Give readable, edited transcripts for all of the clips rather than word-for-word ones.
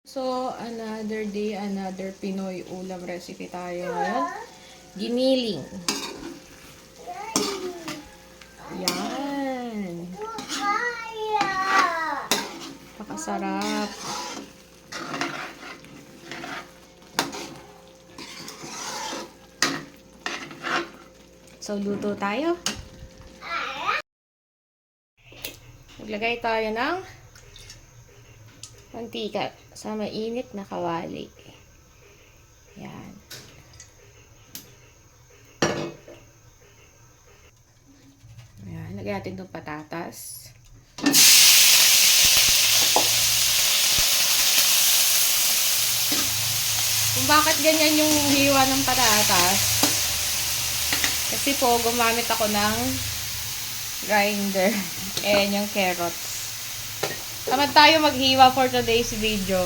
So, another day, another Pinoy ulam recipe tayo ngayon. Giniling. Yan. Pakasarap. So, luto tayo. Maglagay tayo ng mantika sa mainit na kawali. Yan. Ayan, lagyan natin itong patatas. Kung bakit ganyan yung hiwa ng patatas, kasi po gumamit ako ng grinder. Ayan yung carrots. Tamad tayo maghiwa for today's video.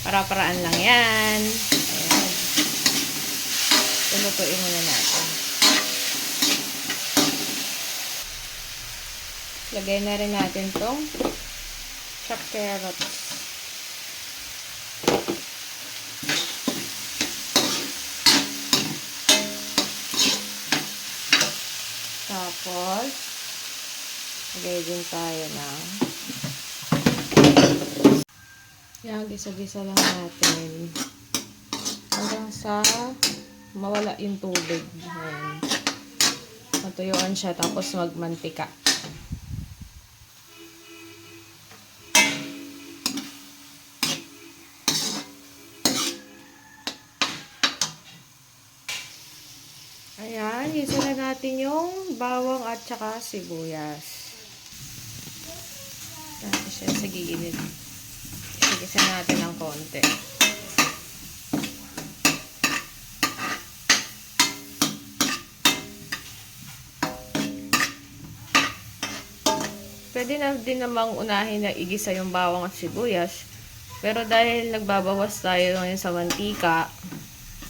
Para-paraan lang yan. Ayan. Tulutuin muna natin. Lagay na rin natin tong chopped carrots. Tapos, lagay din tayo ng yan, gisa-gisa lang natin hanggang sa mawala yung tubig. Ayan. Matuyuan siya tapos magmantika. Ayan, gisa na natin yung bawang at saka sibuyas. Natin siya sa gilid. Gisa natin ng konti. Pwede na din namang unahin na igisa yung bawang at sibuyas. Pero dahil nagbabawas tayo ngayon sa mantika,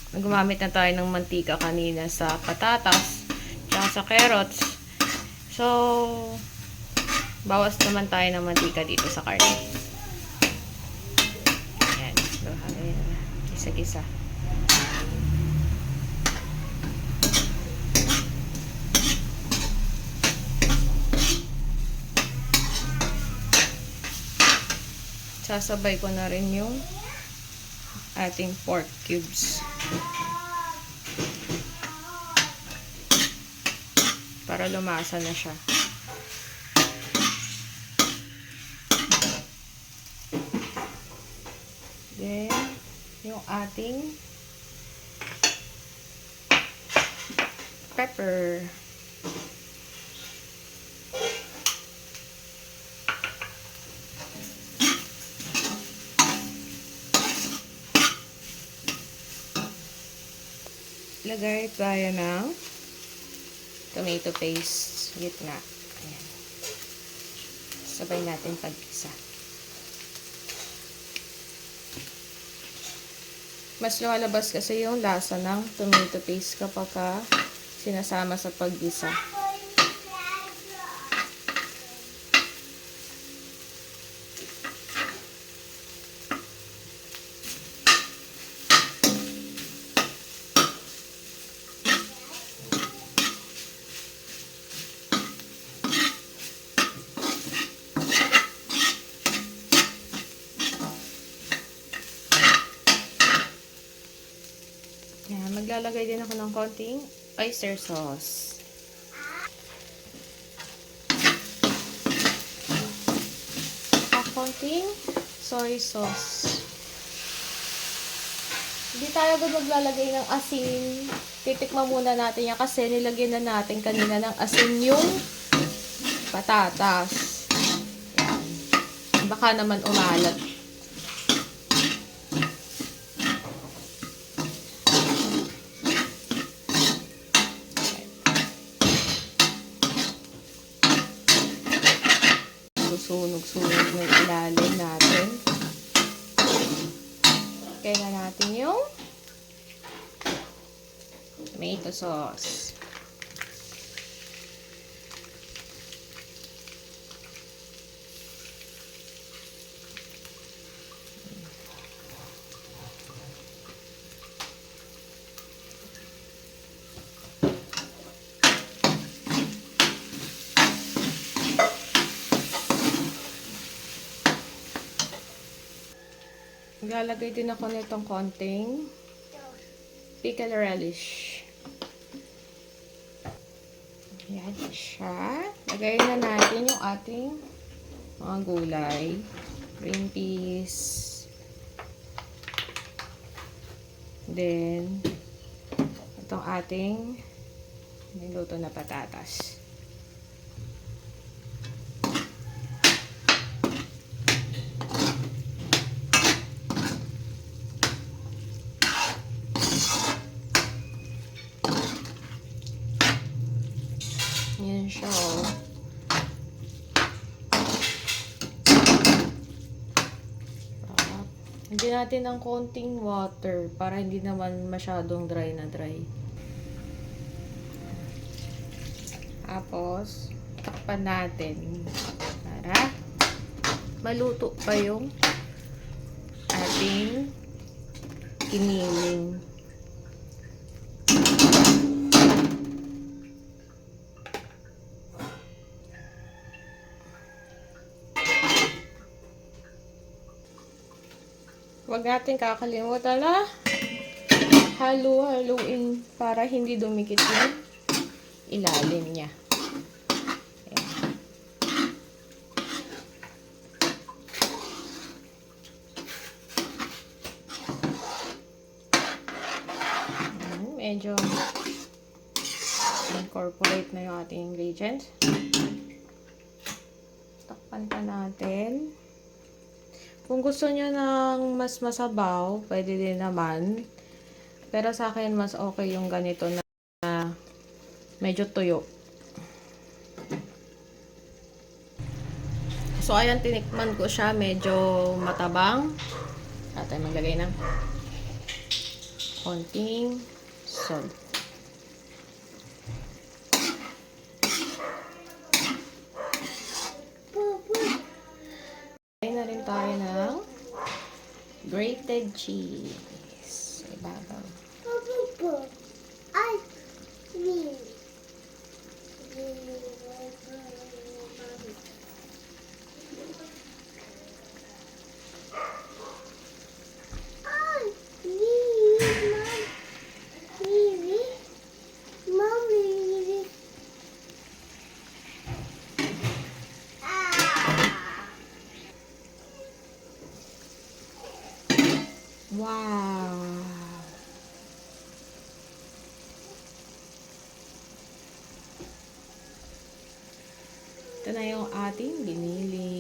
gumamit na tayo ng mantika kanina sa patatas, tsaka sa carrots. So, bawas naman tayo ng mantika dito sa karne. Ayan. So, gisa-gisa. Sasabay ko na rin yung ating pork cubes. Para lumasa na siya. Then, yung ating pepper. Lagay tayo ng tomato paste gitna. Ayan. Sabay natin pag-isa. Mas lumalabas kasi yung lasa ng tomato paste kapag sinasama sa pag-isa. Yan, maglalagay din ako ng konting oyster sauce. At konting soy sauce. Hindi tayo agad maglalagay ng asin. Titikman muna natin yan kasi nilagyan na natin kanina ng asin yung patatas. Yan. Baka naman umalat. Sunog-sunog ng ilalim natin. Kaya na natin yung tomato sauce. Maglalagay din ako nitong konting pickle relish. Ayan siya. Lagay na natin yung ating mga gulay. Green peas. Then, itong ating niluto na patatas. Yan siya, oh. Hindi natin ng konting water para hindi naman masyadong dry na dry. Tapos, takpan natin para maluto pa yung ating kiniling. Huwag natin kakalimutan na halu-haluin para hindi dumikit yung ilalim niya. Ayan. Medyo incorporate na yung ating ingredients. Takpan pa natin. Kung gusto nyo ng mas masabaw, pwede din naman. Pero sa akin, mas okay yung ganito na medyo tuyo. So, ayan, tinikman ko siya. Medyo matabang. At tayo maglagay ng konting salt. Na rin tayo ng grated cheese. Ibabaw. Wow! Ito na yung ating binili.